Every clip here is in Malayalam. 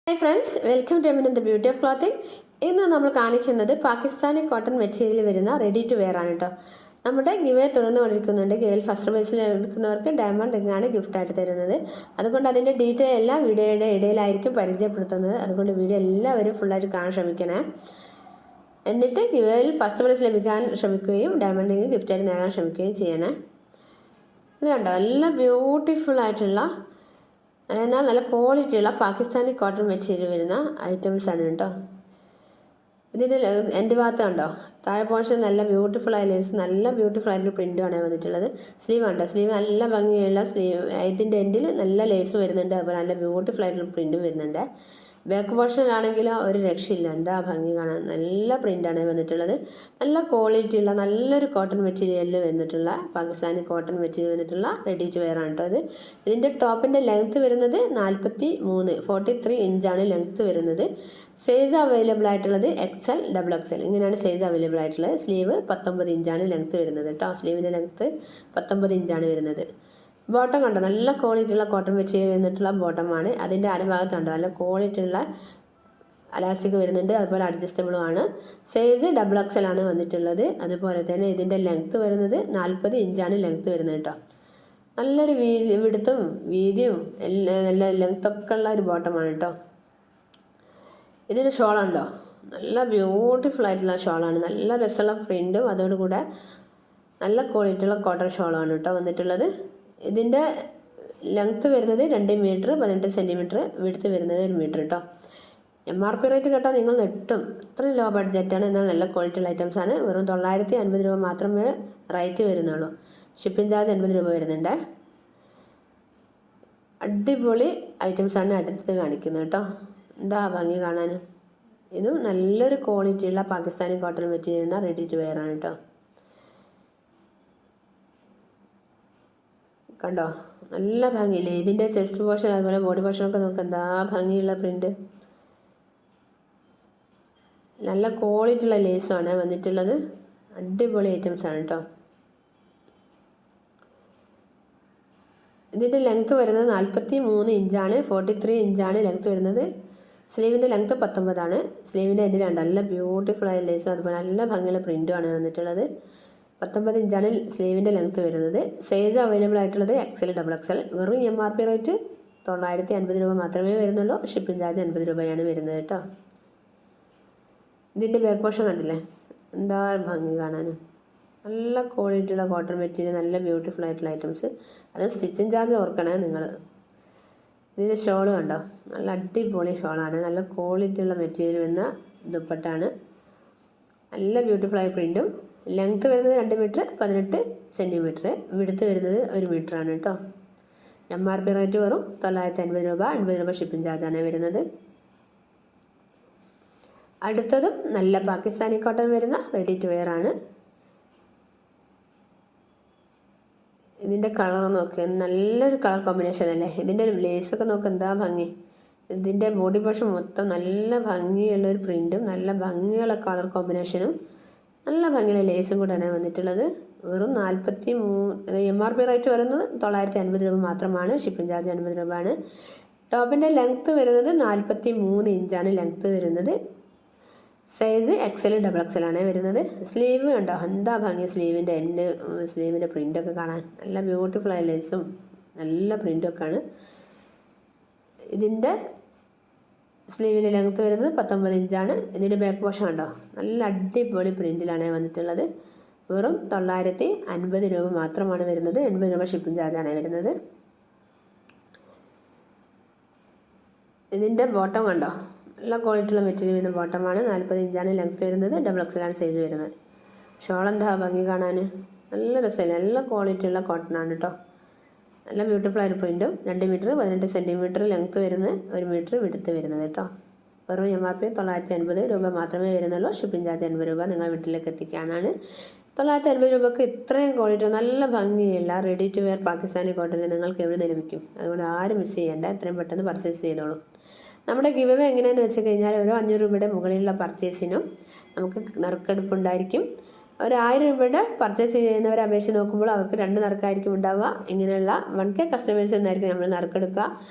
Hi friends, welcome to the beauty of clothing. ഇന്ന് നമ്മൾ കാണിക്കുന്നത് പാകിസ്ഥാനി കോട്ടൺ മെറ്റീരിയൽ വരുന്ന റെഡി ടു വെയർ ആണ് കേട്ടോ. നമ്മുടെ ഗിവേ തുടർന്ന് കൊണ്ടിരിക്കുന്നുണ്ട്. ഗേൾ ഫസ്റ്റ് പ്രൈസിൽ എടുക്കുന്നവർക്ക് ഡയമണ്ട് റിംഗ് ആണ് ഗിഫ്റ്റായിട്ട് തരുന്നത്. അതുകൊണ്ട് അതിൻ്റെ ഡീറ്റെയിൽ എല്ലാം വീഡിയോയുടെ ഇടയിലായിരിക്കും പരിചയപ്പെടുത്തുന്നത്. അതുകൊണ്ട് വീഡിയോ എല്ലാവരും ഫുള്ളായിട്ട് കാണാൻ ശ്രമിക്കണേ. എന്നിട്ട് ഗിവേയിൽ ഫസ്റ്റ് പ്രൈസ് ലഭിക്കാൻ ശ്രമിക്കുകയും ഡയമണ്ട് റിംഗ് ഗിഫ്റ്റായിട്ട് നേടാൻ ശ്രമിക്കുകയും ചെയ്യണേ. ഇത് കണ്ടോ, നല്ല ബ്യൂട്ടിഫുൾ ആയിട്ടുള്ള എന്നാൽ നല്ല ക്വാളിറ്റിയുള്ള പാകിസ്ഥാനി കോട്ടൺ മെറ്റീരിയൽ വരുന്ന ഐറ്റംസ് ആണ് കേട്ടോ. ഇതിൻ്റെ എൻ്റെ ഭാഗത്ത് കണ്ടോ, താഴെ പോർഷൻ നല്ല ബ്യൂട്ടിഫുൾ ആയ ലേസ്, നല്ല ബ്യൂട്ടിഫുൾ ആയിട്ടുള്ള പ്രിൻ്റുമാണ് വന്നിട്ടുള്ളത്. സ്ലീവ് ഉണ്ടോ, സ്ലീവ് നല്ല ഭംഗിയുള്ള സ്ലീവ്, ഇതിൻ്റെ എൻഡിൽ നല്ല ലേസ് വരുന്നുണ്ട്. അതുപോലെ നല്ല ബ്യൂട്ടിഫുൾ ആയിട്ടുള്ള പ്രിൻറ്റും വരുന്നുണ്ട്. ബാക്ക് പോർഷനിലാണെങ്കിൽ ഒരു രക്ഷയില്ല, എന്താ ഭംഗി കാണാൻ. നല്ല പ്രിൻ്റാണ് വന്നിട്ടുള്ളത്. നല്ല ക്വാളിറ്റിയുള്ള നല്ലൊരു കോട്ടൺ മെറ്റീരിയലിൽ വന്നിട്ടുള്ള പാകിസ്ഥാനി കോട്ടൺ മെറ്റീരിയൽ വന്നിട്ടുള്ള റെഡി ടു വെയർ ആണ് കേട്ടോ. ഇതിൻ്റെ ടോപ്പിൻ്റെ ലെങ്ത്ത് വരുന്നത് 43 ഇഞ്ചാണ് ലെങ്ത്ത് വരുന്നത്. സൈസ് അവൈലബിൾ ആയിട്ടുള്ളത് XL, XXL ഇങ്ങനെയാണ് സൈസ് അവൈലബിൾ ആയിട്ടുള്ളത്. സ്ലീവ് 19 ഇഞ്ചാണ് ലെങ്ത്ത് വരുന്നത് കേട്ടോ. സ്ലീവിൻ്റെ ലെങ്ത്ത് 19 ഇഞ്ചാണ് വരുന്നത്. ബോട്ടം കണ്ടോ, നല്ല ക്വാളിറ്റിയുള്ള കോട്ടൺ മെറ്റീരിയൽ വന്നിട്ടുള്ള ബോട്ടമാണ്. അതിൻ്റെ അരഭാഗത്ത് കണ്ടോ, നല്ല ക്വാളിറ്റിയുള്ള അലാസ്റ്റിക് വരുന്നുണ്ട്. അതുപോലെ അഡ്ജസ്റ്റബിളും ആണ്. സൈസ് XXL ആണ് വന്നിട്ടുള്ളത്. അതുപോലെ തന്നെ ഇതിൻ്റെ ലെങ്ത്ത് വരുന്നത് 40 ഇഞ്ചാണ് ലെങ്ത്ത് വരുന്നത് കേട്ടോ. നല്ലൊരു വിടുത്തും വീതിയും നല്ല ലെങ്ത്തൊക്കെ ഉള്ള ഒരു ബോട്ടമാണ് കേട്ടോ. ഇതിൻ്റെ ഷോളുണ്ടോ, നല്ല ബ്യൂട്ടിഫുൾ ആയിട്ടുള്ള ഷോളാണ്. നല്ല രസമുള്ള പ്രിൻറ്റും അതോടുകൂടെ നല്ല ക്വാളിറ്റിയുള്ള കോട്ടൺ ഷോളാണ് കേട്ടോ വന്നിട്ടുള്ളത്. ഇതിൻ്റെ ലെങ്ത്ത് വരുന്നത് 2 മീറ്റർ 18 സെൻറ്റിമീറ്റർ, വിടുത്ത് വരുന്നത് 1 മീറ്റർ കേട്ടോ. MRP റേറ്റ് കേട്ടാൽ നിങ്ങൾ നെട്ടും. അത്രയും ലോ ബഡ്ജറ്റാണ്, എന്നാൽ നല്ല ക്വാളിറ്റിയുള്ള ഐറ്റംസ് ആണ്. വെറും 950 രൂപ മാത്രമേ റേറ്റ് വരുന്നുള്ളൂ. ഷിപ്പിംഗ് ചാർജ് 80 രൂപ വരുന്നുണ്ട്. അടിപൊളി ഐറ്റംസാണ് അടുത്ത് കാണിക്കുന്നത് കേട്ടോ. എന്താ ഭംഗി കാണാൻ. ഇതും നല്ലൊരു ക്വാളിറ്റിയുള്ള Pakistani cotton material ready to wear ആണ് കേട്ടോ. കണ്ടോ, നല്ല ഭംഗിയില്ലേ. ഇതിൻ്റെ ചെസ്റ്റ് പോർഷൻ അതുപോലെ ബോഡി പോർഷനൊക്കെ നോക്കുക, എന്താ ഭംഗിയുള്ള പ്രിൻറ്റ്. നല്ല ക്വാളിറ്റിയുള്ള ലേസുമാണ് വന്നിട്ടുള്ളത്. അടിപൊളി ഐറ്റംസ് ആണ് കേട്ടോ. ഇതിൻ്റെ ലെങ്ത്ത് വരുന്നത് 43 ഇഞ്ചാണ്. 43 ഇഞ്ചാണ് ലെങ്ത്ത് വരുന്നത്. സ്ലീവിൻ്റെ ലെങ്ത്ത് 19 ആണ്. സ്ലീവിൻ്റെ എൻഡിൽ നല്ല ബ്യൂട്ടിഫുൾ ആയ ലേസും അതുപോലെ നല്ല ഭംഗിയുള്ള പ്രിൻറ്റുമാണ് വന്നിട്ടുള്ളത്. 19 ഇഞ്ചാണ് സ്ലീവിൻ്റെ ലെങ്ത്ത് വരുന്നത്. സൈസ് അവൈലബിൾ ആയിട്ടുള്ളത് XL, XXL. വെറും MRP റേറ്റ് 950 രൂപ മാത്രമേ വരുന്നുള്ളൂ. ഷിപ്പിംഗ് ചാർജ് 80 രൂപയാണ് വരുന്നത് കേട്ടോ. ഇതിൻ്റെ ബാക്ക് പോർഷൻ കണ്ടില്ലേ, എന്താ ഭംഗി കാണാൻ. നല്ല ക്വാളിറ്റിയുള്ള കോട്ടൺ മെറ്റീരിയൽ, നല്ല ബ്യൂട്ടിഫുൾ ആയിട്ടുള്ള ഐറ്റംസ്. അത് സ്റ്റിച്ചിങ് ചാർജ് ഓർക്കണേ നിങ്ങൾ. ഇതിൻ്റെ ഷോൾ കണ്ടോ, നല്ല അടിപൊളി ഷോളാണ്. നല്ല ക്വാളിറ്റിയുള്ള മെറ്റീരിയൽ വരുന്ന ദുപ്പട്ടാണ്. നല്ല ബ്യൂട്ടിഫുൾ ആയ പ്രിൻറ്റും. ലെങ്ത്ത് വരുന്നത് 2 മീറ്റർ 18 സെൻറ്റിമീറ്റർ, വിടുത്ത് വരുന്നത് 1 മീറ്റർ ആണ് കേട്ടോ. MRP റേറ്റ് വെറും 950 രൂപ, 80 രൂപ ഷിപ്പിംഗ് ചാർജാണ് വരുന്നത്. അടുത്തതും നല്ല പാകിസ്ഥാനി കോട്ടൺ വരുന്ന റെഡി ടു വെയർ ആണ്. ഇതിൻ്റെ കളർ നോക്കുക, നല്ലൊരു കളർ കോമ്പിനേഷൻ അല്ലേ. ഇതിൻ്റെ ലേസൊക്കെ നോക്കുക, എന്താ ഭംഗി. ഇതിൻ്റെ ബോഡി പോർഷൻ മൊത്തം നല്ല ഭംഗിയുള്ളൊരു പ്രിൻറ്റും നല്ല ഭംഗിയുള്ള കളർ കോമ്പിനേഷനും നല്ല ഭംഗിയുള്ള ലേസും കൂടെയാണ് വന്നിട്ടുള്ളത്. വെറും 43 MRP റേറ്റ് വരുന്നത് 950 രൂപ മാത്രമാണ്. ഷിപ്പിംഗ് ചാർജ് 80 രൂപയാണ്. ടോപ്പിൻ്റെ ലെങ്ത്ത് വരുന്നത് 43 ഇഞ്ചാണ് ലെങ്ത്ത് വരുന്നത്. സൈസ് XL, XXL ആണ് വരുന്നത്. സ്ലീവ് കണ്ടോ, എന്താ ഭംഗി. സ്ലീവിൻ്റെ എൻഡ്, സ്ലീവിൻ്റെ പ്രിൻ്റൊക്കെ കാണാൻ നല്ല ബ്യൂട്ടിഫുൾ ആയ ലേസും നല്ല പ്രിൻ്റൊക്കെയാണ്. ഇതിൻ്റെ സ്ലീവിൻ്റെ ലെങ്ത്ത് വരുന്നത് 19 ഇഞ്ചാണ്. ഇതിൻ്റെ ബാക്ക് പോർഷൻ കണ്ടോ, നല്ല അടിപൊളി പ്രിൻറ്റിലാണ് വന്നിട്ടുള്ളത്. വെറും 950 രൂപ മാത്രമാണ് വരുന്നത്. 80 രൂപ ഷിപ്പിംഗ് ചാർജാണ് വരുന്നത്. ഇതിൻ്റെ ബോട്ടം കണ്ടോ, നല്ല ക്വാളിറ്റിയുള്ള മെറ്റീരിയൽ വരുന്ന ബോട്ടമാണ്. 40 ഇഞ്ചാണ് ലെങ്ത്ത് വരുന്നത്. XXL ആണ് സൈസ് വരുന്നത്. ഷോൾ എന്താ ഭംഗി കാണാൻ. നല്ല രസമില്ല, നല്ല ക്വാളിറ്റിയുള്ള കോട്ടൺ ആണ് കേട്ടോ. നല്ല ബ്യൂട്ടിഫുൾ ആയിട്ട് പ്രിൻറ്റും. 2 മീറ്റർ 18 സെൻറ്റിമീറ്റർ ലെങ്ത്ത് വരുന്നത്, 1 മീറ്റർ വിടുത്ത് വരുന്നത് കേട്ടോ. വെറും MRP 950 രൂപ മാത്രമേ വരുന്നുള്ളൂ. ഷിപ്പിംഗ് ചാർജ് 80 രൂപ. നിങ്ങൾ വീട്ടിലേക്ക് എത്തിക്കാനാണ്. 950 രൂപയ്ക്ക് ഇത്രയും ക്വാളിറ്റി നല്ല ഭംഗിയുള്ള ready to wear Pakistani cotton നിങ്ങൾക്ക് എവിടെ ലഭിക്കും. അതുകൊണ്ട് ആരും മിസ് ചെയ്യേണ്ട, എത്രയും പെട്ടെന്ന് പർച്ചേസ് ചെയ്തോളൂ. നമ്മുടെ ഗിവ് അവേ എങ്ങനെയാണെന്ന് വെച്ച് കഴിഞ്ഞാൽ ഓരോ 500 രൂപയുടെ മുകളിലുള്ള പർച്ചേസിനും നമുക്ക് നറുക്കെടുപ്പുണ്ടായിരിക്കും. ഒരു 1000 രൂപയുടെ പർച്ചേസ് ചെയ്യുന്നവരെ അപേക്ഷിച്ച് നോക്കുമ്പോൾ അവർക്ക് 2 നറുക്കായിരിക്കും ഉണ്ടാവുക. ഇങ്ങനെയുള്ള 1K കസ്റ്റമേഴ്സ് എന്നായിരിക്കും നമ്മൾ നറുക്കെടുക്കുക.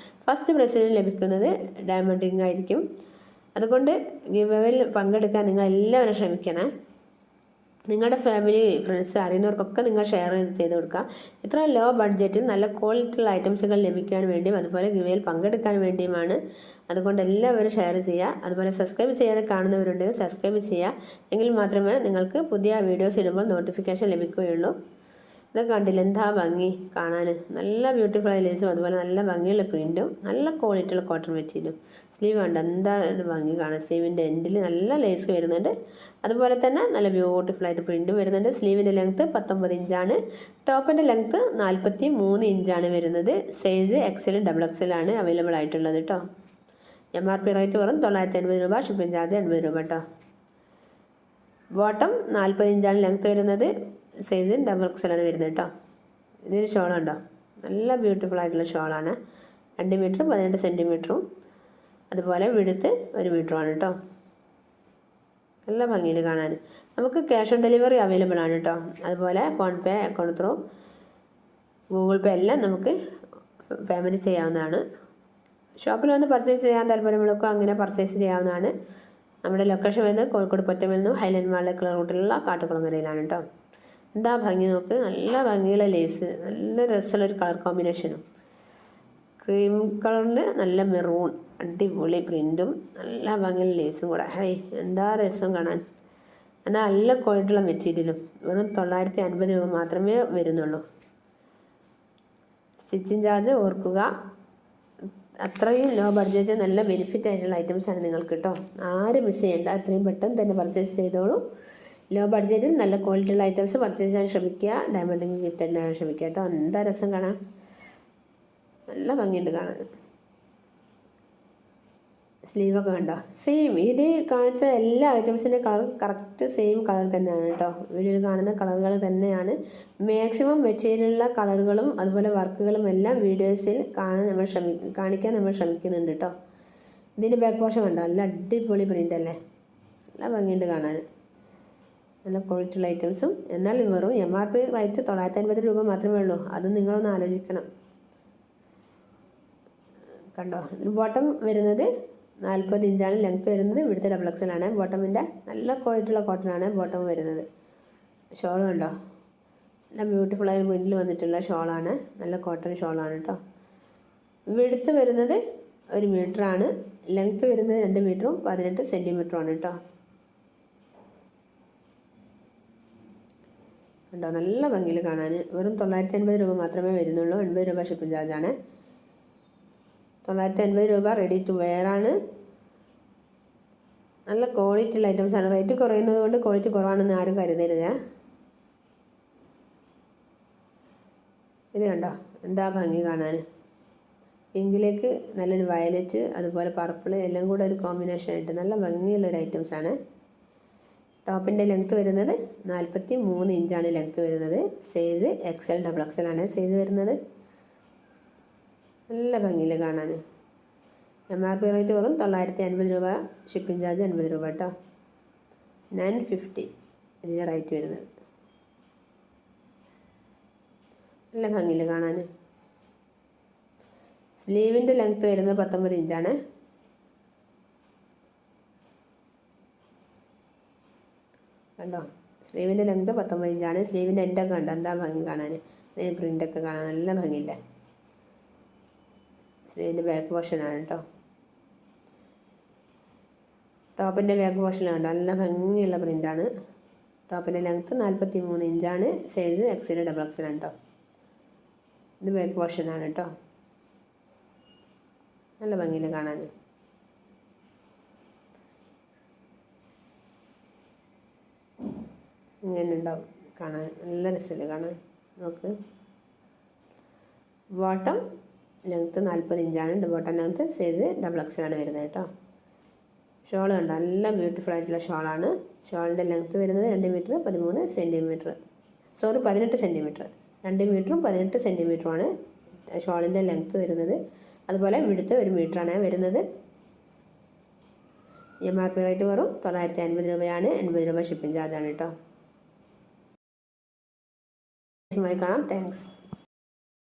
ഫസ്റ്റ് പ്രൈസിന് ലഭിക്കുന്നത് ഡയമണ്ട് റിംഗ് ആയിരിക്കും. അതുകൊണ്ട് ഗിവ് അവേയിൽ പങ്കെടുക്കാൻ നിങ്ങൾ എല്ലാവരും ശ്രമിക്കണേ. നിങ്ങളുടെ ഫാമിലി, ഫ്രണ്ട്സ്, അറിയുന്നവർക്കൊക്കെ നിങ്ങൾ ഷെയർ ചെയ്ത് കൊടുക്കുക. ഇത്ര ലോ ബഡ്ജറ്റിൽ നല്ല ക്വാളിറ്റിയുള്ള ഐറ്റംസുകൾ ലഭിക്കാൻ വേണ്ടിയും അതുപോലെ ഗിവയിൽ പങ്കെടുക്കാൻ വേണ്ടിയുമാണ്. അതുകൊണ്ട് എല്ലാവരും ഷെയർ ചെയ്യുക. അതുപോലെ സബ്സ്ക്രൈബ് ചെയ്യാതെ കാണുന്നവരുണ്ടെങ്കിൽ സബ്സ്ക്രൈബ് ചെയ്യുക. എങ്കിൽ മാത്രമേ നിങ്ങൾക്ക് പുതിയ വീഡിയോസ് ഇടുമ്പോൾ നോട്ടിഫിക്കേഷൻ ലഭിക്കുകയുള്ളൂ. ഇതൊക്കെ കണ്ടില്ല, എന്താ ഭംഗി കാണാൻ. നല്ല ബ്യൂട്ടിഫുൾ ആയ ലേസും അതുപോലെ നല്ല ഭംഗിയുള്ള പ്രിൻറ്റും നല്ല ക്വാളിറ്റിയുള്ള കോട്ടൺ മെറ്റീരിയലും. സ്ലീവ് ഉണ്ട്, എന്താ ഭംഗി കാണാൻ. സ്ലീവിൻ്റെ എൻഡിൽ നല്ല ലേസ് വരുന്നുണ്ട്. അതുപോലെ തന്നെ നല്ല ബ്യൂട്ടിഫുൾ ആയിട്ട് പ്രിൻറ്റും വരുന്നുണ്ട്. സ്ലീവിൻ്റെ ലെങ്ത്ത് 19 ഇഞ്ചാണ്. ടോപ്പിൻ്റെ ലെങ്ത്ത് 43 ഇഞ്ചാണ് വരുന്നത്. സൈസ് XL, XXL ആണ് അവൈലബിൾ ആയിട്ടുള്ളത് കേട്ടോ. MRP റേറ്റ് വെറും 950 രൂപ. ഷിപ്പിംഗ് ചാർജ് 80 രൂപ കേട്ടോ. ബോട്ടം 40 ഇഞ്ചാണ് ലെങ്ത്ത് വരുന്നത്. സൈസ് XXL ആണ് വരുന്നത് കേട്ടോ. ഇതിന് ഷോളുണ്ടോ, നല്ല ബ്യൂട്ടിഫുൾ ആയിട്ടുള്ള ഷോളാണ്. 2 മീറ്ററും 18 സെൻറ്റിമീറ്ററും അതുപോലെ വിടുത്ത് 1 മീറ്ററുമാണ് കേട്ടോ. നല്ല ഭംഗിയിൽ കാണാൻ. നമുക്ക് ക്യാഷ് ഓൺ ഡെലിവറി അവൈലബിൾ ആണ് കേട്ടോ. അതുപോലെ ഫോൺപേ, അക്കൗണ്ട് ത്രൂ, ഗൂഗിൾ പേ എല്ലാം നമുക്ക് പേയ്മെൻറ്റ് ചെയ്യാവുന്നതാണ്. ഷോപ്പിൽ വന്ന് പർച്ചേസ് ചെയ്യാൻ താല്പര്യമുള്ളവർക്ക് അങ്ങനെ പർച്ചേസ് ചെയ്യാവുന്നതാണ്. നമ്മുടെ ലൊക്കേഷൻ വരുന്നത് കോഴിക്കോട് പൊറ്റമൽ നിന്നും ഹൈലൻഡ് മാളിലേക്കുള്ള റൂട്ടിലുള്ള കാട്ടുകുളങ്ങരയിലാണ് കേട്ടോ. എന്താ ഭംഗി നോക്ക്, നല്ല ഭംഗിയുള്ള ലേസ്, നല്ല രസമുള്ളൊരു കളർ കോമ്പിനേഷനും. ക്രീം കളറിന് നല്ല മെറൂൺ, അടിപൊളി പ്രിൻറ്റും നല്ല ഭംഗിയുള്ള ലേസും കൂടെ. ഹൈ, എന്താ രസം കാണാൻ. എന്നാൽ നല്ല ക്വാളിറ്റിയുള്ള മെറ്റീരിയലും. വെറും 950 രൂപ മാത്രമേ വരുന്നുള്ളൂ. സ്റ്റിച്ചിങ് ചാർജ് ഓർക്കുക. അത്രയും ലോ ബഡ്ജറ്റ് നല്ല ബെനിഫിറ്റ് ആയിട്ടുള്ള ഐറ്റംസാണ് നിങ്ങൾക്ക് കേട്ടോ. ആരും മിസ് ചെയ്യേണ്ട. അത്രയും പെട്ടെന്ന് തന്നെ പർച്ചേസ് ചെയ്തോളൂ. ലോ ബഡ്ജറ്റിൽ നല്ല ക്വാളിറ്റിയുള്ള ഐറ്റംസ് പർച്ചേസ് ചെയ്യാൻ ശ്രമിക്കുക. ഡയമണ്ട് ഗിഫ്റ്റ് തന്നെയാണ് ശ്രമിക്കുക കേട്ടോ. എന്താ രസം കാണാൻ, നല്ല ഭംഗിയുണ്ട് കാണാൻ. സ്ലീവൊക്കെ കണ്ടോ, സെയിം ഇത് കാണിച്ച എല്ലാ ഐറ്റംസിൻ്റെ കളർ കറക്റ്റ് സെയിം കളർ തന്നെയാണ് കേട്ടോ. വീഡിയോയിൽ കാണുന്ന കളറുകൾ തന്നെയാണ്. മാക്സിമം മെറ്റീരിയലുള്ള കളറുകളും അതുപോലെ വർക്കുകളും എല്ലാം വീഡിയോസിൽ കാണിക്കാൻ നമ്മൾ ശ്രമിക്കുന്നുണ്ട് കേട്ടോ. ഇതിൻ്റെ ബാക്ക് പോർഷൻ കണ്ടോ, നല്ല അടിപൊളി പ്രിൻ്റ് അല്ലേ, നല്ല ഭംഗിയുണ്ട് കാണാൻ. നല്ല ക്വാളിറ്റിയുള്ള ഐറ്റംസും. എന്നാൽ വെറും MRP റേറ്റ് 950 രൂപ മാത്രമേ ഉള്ളൂ. അത് നിങ്ങളൊന്ന് ആലോചിക്കണം. കണ്ടോ, ബോട്ടം വരുന്നത് 40 ഇഞ്ചാണ് ലെങ്ത്ത് വരുന്നത്. ഇവിടുത്തെ XXL ആണ്. ബോട്ടമിൻ്റെ നല്ല ക്വാളിറ്റിയുള്ള കോട്ടൺ ആണ് ബോട്ടം വരുന്നത്. ഷോൾ കണ്ടോ, നല്ല ബ്യൂട്ടിഫുള്ളായ പ്രിൻറ്റിൽ വന്നിട്ടുള്ള ഷോളാണ്. നല്ല കോട്ടൺ ഷോളാണ് കേട്ടോ. വിഡ്ത്ത് വരുന്നത് 1 മീറ്ററാണ്. ലെങ്ത്ത് വരുന്നത് 2 മീറ്ററും 18 സെൻറ്റിമീറ്ററുമാണ് കേട്ടോ. കണ്ടോ, നല്ല ഭംഗിയിൽ കാണാൻ. വെറും 950 രൂപ മാത്രമേ വരുന്നുള്ളൂ. 80 രൂപ ഷിപ്പിംഗ് ചാർജാണ്. 950 രൂപ റെഡി ടു വെയർ ആണ്. നല്ല ക്വാളിറ്റിയുള്ള ഐറ്റംസാണ്. റേറ്റ് കുറയുന്നത് കൊണ്ട് ക്വാളിറ്റി കുറവാണെന്ന് ആരും കരുതരുത്. ഇത് കണ്ടോ, എന്താ ഭംഗി കാണാൻ. പിങ്കിലേക്ക് നല്ലൊരു വയലറ്റ് അതുപോലെ പർപ്പിൾ എല്ലാം കൂടെ ഒരു കോമ്പിനേഷൻ ആയിട്ട് നല്ല ഭംഗിയുള്ളൊരു ഐറ്റംസാണ്. ടോപ്പിൻ്റെ ലെങ്ത്ത് വരുന്നത് 43 ഇഞ്ചാണ് ലെങ്ത്ത് വരുന്നത്. സൈസ് XL, XXL ആണ് സൈസ് വരുന്നത്. നല്ല ഭംഗിയിൽ കാണാൻ. MRP റേറ്റ് വെറും 950 രൂപ. ഷിപ്പിംഗ് ചാർജ് 80 രൂപ കേട്ടോ. 950 ഇതിൻ്റെ റേറ്റ് വരുന്നത്. നല്ല ഭംഗിയിൽ കാണാൻ. സ്ലീവിൻ്റെ ലെങ്ത്ത് വരുന്നത് 19 ഇഞ്ചാണ്. കണ്ടോ, സ്ലീവിൻ്റെ ലെങ്ത്ത് 19 ഇഞ്ചാണ്. സ്ലീവിൻ്റെ എൻഡൊക്കെ കണ്ടോ, എന്താ ഭംഗി കാണാൻ. ഇതിന് പ്രിൻ്റൊക്കെ കാണാൻ നല്ല ഭംഗിയില്ലേ. സ്ലീവിൻ്റെ ബാക്ക് പോർഷനാണ് കേട്ടോ. ടോപ്പിൻ്റെ ബാക്ക് പോർഷൻ കണ്ടോ, നല്ല ഭംഗിയുള്ള പ്രിൻ്റാണ്. ടോപ്പിൻ്റെ ലെങ്ത്ത് 43 ഇഞ്ചാണ്. സൈസ് XL, XXL ആണ് കേട്ടോ. ഇത് ബാക്ക് പോർഷനാണ് കേട്ടോ. നല്ല ഭംഗിയിൽ കാണാൻ. ഇങ്ങനെ ഉണ്ടാവും കാണാൻ, നല്ല രസമില്ല കാണാൻ. നോക്ക്, ബോട്ടം ലെങ്ത്ത് 40 ഇഞ്ചാണ്. ബോട്ടം ലെങ്ത്ത് സൈസ് XXL ആണ് വരുന്നത് കേട്ടോ. ഷോൾ കണ്ടോ, നല്ല ബ്യൂട്ടിഫുൾ ആയിട്ടുള്ള ഷോളാണ്. ഷോളിൻ്റെ ലെങ്ത്ത് വരുന്നത് 2 മീറ്റർ 13 സെൻറ്റിമീറ്റർ. 18 സെൻറ്റിമീറ്റർ. 2 മീറ്ററും 18 സെൻറ്റിമീറ്ററുമാണ് ഷോളിൻ്റെ ലെങ്ത്ത് വരുന്നത്. അതുപോലെ വിടുത്ത് 1 മീറ്ററാണ് വരുന്നത്. MRP റേറ്റ് വെറും 950 രൂപയാണ്. 80 രൂപ ഷിപ്പിംഗ് ചാർജാണ് കേട്ടോ. വീഡിയോസുമായി കാണാം. താങ്ക്സ്.